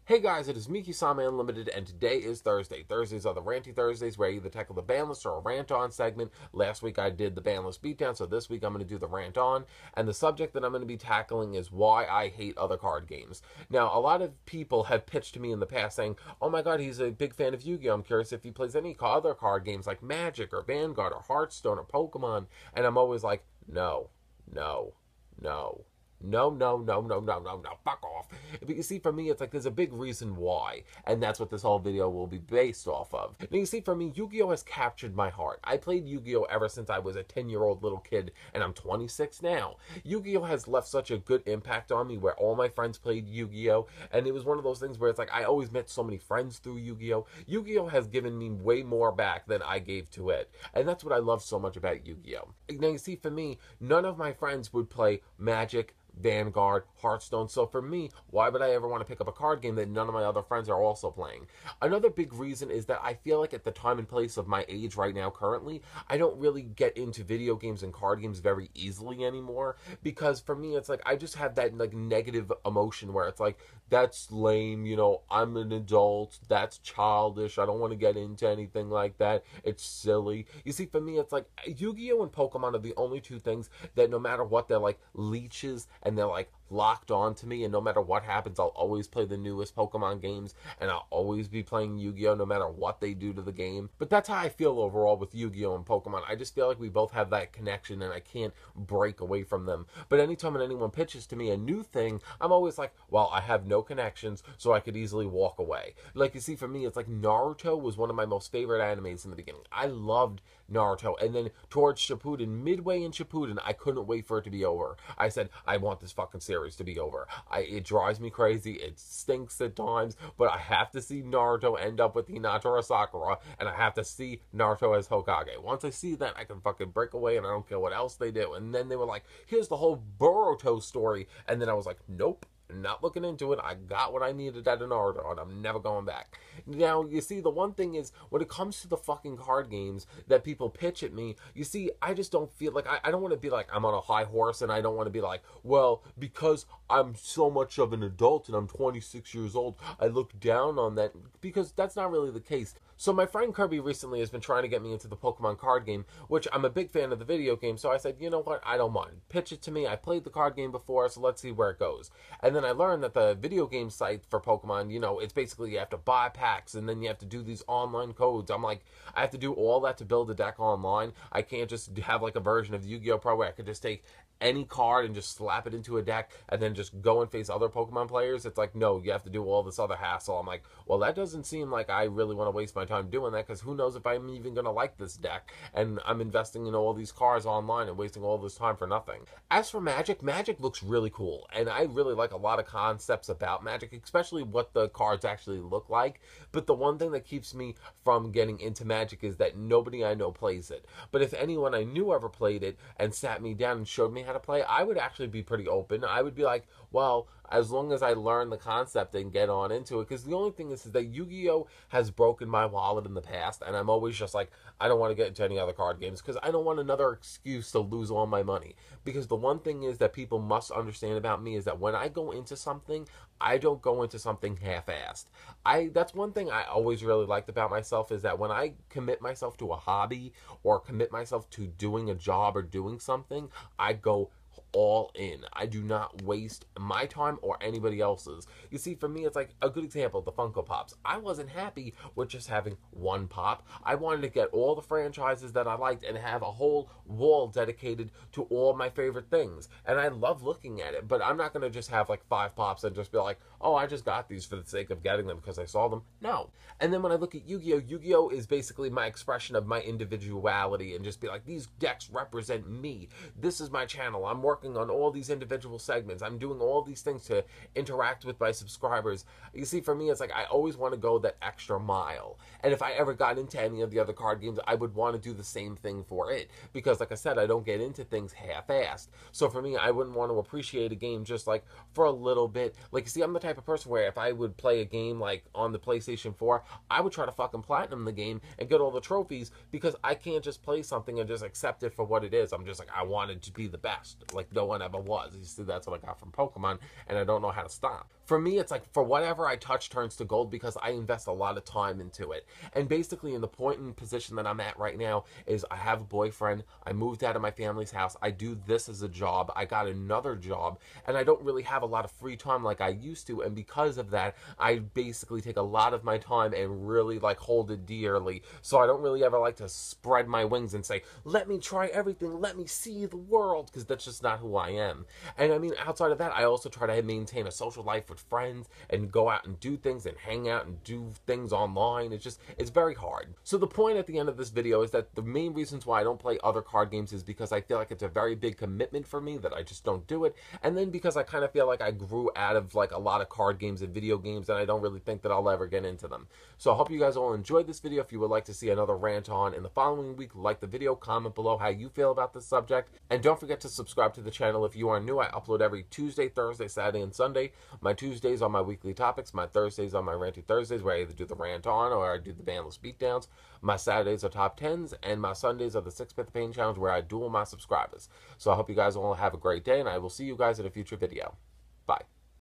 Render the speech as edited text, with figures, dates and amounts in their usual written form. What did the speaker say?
Hey guys, it is Miki-sama Unlimited, and today is Thursday. Thursdays are the Ranty Thursdays, where I either tackle the ban list or a rant on segment. Last week I did the ban list beatdown, so this week I'm going to do the rant on. And the subject that I'm going to be tackling is why I hate other card games. Now, a lot of people have pitched to me in the past saying, oh my god, he's a big fan of Yu-Gi-Oh! I'm curious if he plays any other card games like Magic or Vanguard or Hearthstone or Pokemon. And I'm always like, no, no, no. No, no, no, no, no, no, no, fuck off. But you see, for me, it's like there's a big reason why, and that's what this whole video will be based off of. Now, you see, for me, Yu-Gi-Oh! Has captured my heart. I played Yu-Gi-Oh! Ever since I was a 10-year-old little kid, and I'm 26 now. Yu-Gi-Oh! Has left such a good impact on me, where all my friends played Yu-Gi-Oh! And it was one of those things where it's like, I always met so many friends through Yu-Gi-Oh! Yu-Gi-Oh! Has given me way more back than I gave to it, and that's what I love so much about Yu-Gi-Oh! Now, you see, for me, none of my friends would play Magic, Vanguard, Hearthstone. So for me, why would I ever want to pick up a card game that none of my other friends are also playing? Another big reason is that I feel like at the time and place of my age right now currently, I don't really get into video games and card games very easily anymore, because for me it's like I just have that like negative emotion where it's like, that's lame, you know, I'm an adult, that's childish, I don't want to get into anything like that, it's silly. You see, for me it's like Yu-Gi-Oh! And Pokemon are the only two things that no matter what, they're like leeches and they're like locked on to me, and no matter what happens, I'll always play the newest Pokemon games, and I'll always be playing Yu-Gi-Oh! No matter what they do to the game. But that's how I feel overall with Yu-Gi-Oh! And Pokemon. I just feel like we both have that connection, and I can't break away from them. But anytime anyone pitches to me a new thing, I'm always like, well, I have no connections, so I could easily walk away. Like, you see, for me, it's like Naruto was one of my most favorite animes in the beginning. I loved Naruto, and then towards Shippuden, midway in Shippuden, I couldn't wait for it to be over. I said, I want this fucking series to be over. It drives me crazy, it stinks at times, but I have to see Naruto end up with Hinata or Sakura, and I have to see Naruto as Hokage. Once I see that, I can fucking break away, and I don't care what else they do. And then they were like, here's the whole Boruto story, and then I was like, nope. Not looking into it. I got what I needed at an Naruto, and I'm never going back. Now, you see, the one thing is, when it comes to the fucking card games that people pitch at me, you see, I just don't feel like, I don't want to be like, I'm on a high horse, and I don't want to be like, well, because I'm so much of an adult, and I'm 26 years old, I look down on that, because that's not really the case. So my friend Kirby recently has been trying to get me into the Pokemon card game, which I'm a big fan of the video game, so I said, you know what, I don't mind. Pitch it to me. I played the card game before, so let's see where it goes. And then I learned that the video game site for Pokemon, you know, it's basically you have to buy packs, and then you have to do these online codes. I'm like, I have to do all that to build a deck online. I can't just have like a version of Yu-Gi-Oh! Pro where I could just take any card and just slap it into a deck and then just go and face other Pokemon players. It's like, no, you have to do all this other hassle. I'm like, well, that doesn't seem like I really want to waste my time doing that, because who knows if I'm even going to like this deck, and I'm investing in all these cards online and wasting all this time for nothing. As for Magic, Magic looks really cool, and I really like a lot of concepts about Magic, especially what the cards actually look like. But the one thing that keeps me from getting into Magic is that nobody I know plays it. But if anyone I knew ever played it and sat me down and showed me how to play, I would actually be pretty open. I would be like, well, as long as I learn the concept and get on into it, because the only thing is that Yu-Gi-Oh! Has broken my wallet in the past, and I'm always just like, I don't want to get into any other card games, because I don't want another excuse to lose all my money. Because the one thing is that people must understand about me is that when I go into something, I don't go into something half-assed. That's one thing I always really liked about myself, is that when I commit myself to a hobby or commit myself to doing a job or doing something, I go all in. I do not waste my time or anybody else's. You see, for me, it's like a good example, the Funko Pops. I wasn't happy with just having one pop. I wanted to get all the franchises that I liked and have a whole wall dedicated to all my favorite things. And I love looking at it, but I'm not going to just have like 5 pops and just be like, oh, I just got these for the sake of getting them because I saw them. No. And then when I look at Yu-Gi-Oh! Yu-Gi-Oh! Is basically my expression of my individuality, and just be like, these decks represent me. This is my channel. I'm working on all these individual segments. I'm doing all these things to interact with my subscribers. You see, for me, it's like I always want to go that extra mile. And if I ever got into any of the other card games, I would want to do the same thing for it. Because, like I said, I don't get into things half-assed. So for me, I wouldn't want to appreciate a game just like for a little bit. Like, you see, I'm the type of person where if I would play a game like on the PlayStation 4, I would try to fucking platinum the game and get all the trophies, because I can't just play something and just accept it for what it is. I'm just like, I want it to be the best. Like, no one ever was. You see, that's what I got from Pokemon, and I don't know how to stop. For me, it's like, for whatever I touch turns to gold because I invest a lot of time into it. And basically, in the point and position that I'm at right now is I have a boyfriend, I moved out of my family's house, I do this as a job, I got another job, and I don't really have a lot of free time like I used to, and because of that, I basically take a lot of my time and really like hold it dearly. So I don't really ever like to spread my wings and say, let me try everything, let me see the world, because that's just not who I am. And I mean, outside of that, I also try to maintain a social life with friends and go out and do things and hang out and do things online. It's very hard. So the point at the end of this video is that the main reasons why I don't play other card games is because I feel like it's a very big commitment for me that I just don't do it, and then because I kind of feel like I grew out of like a lot of card games and video games and I don't really think that I'll ever get into them. So I hope you guys all enjoyed this video. If you would like to see another rant on in the following week, like the video, comment below how you feel about this subject, and don't forget to subscribe to the channel if you are new. I upload every Tuesday, Thursday, Saturday, and Sunday. My Tuesdays are my weekly topics, my Thursdays are my ranty Thursdays where I either do the rant on or I do the bandless beatdowns. My Saturdays are top 10s, and my Sundays are the 6-Bit Pain Challenge where I duel my subscribers. So I hope you guys all have a great day, and I will see you guys in a future video. Bye.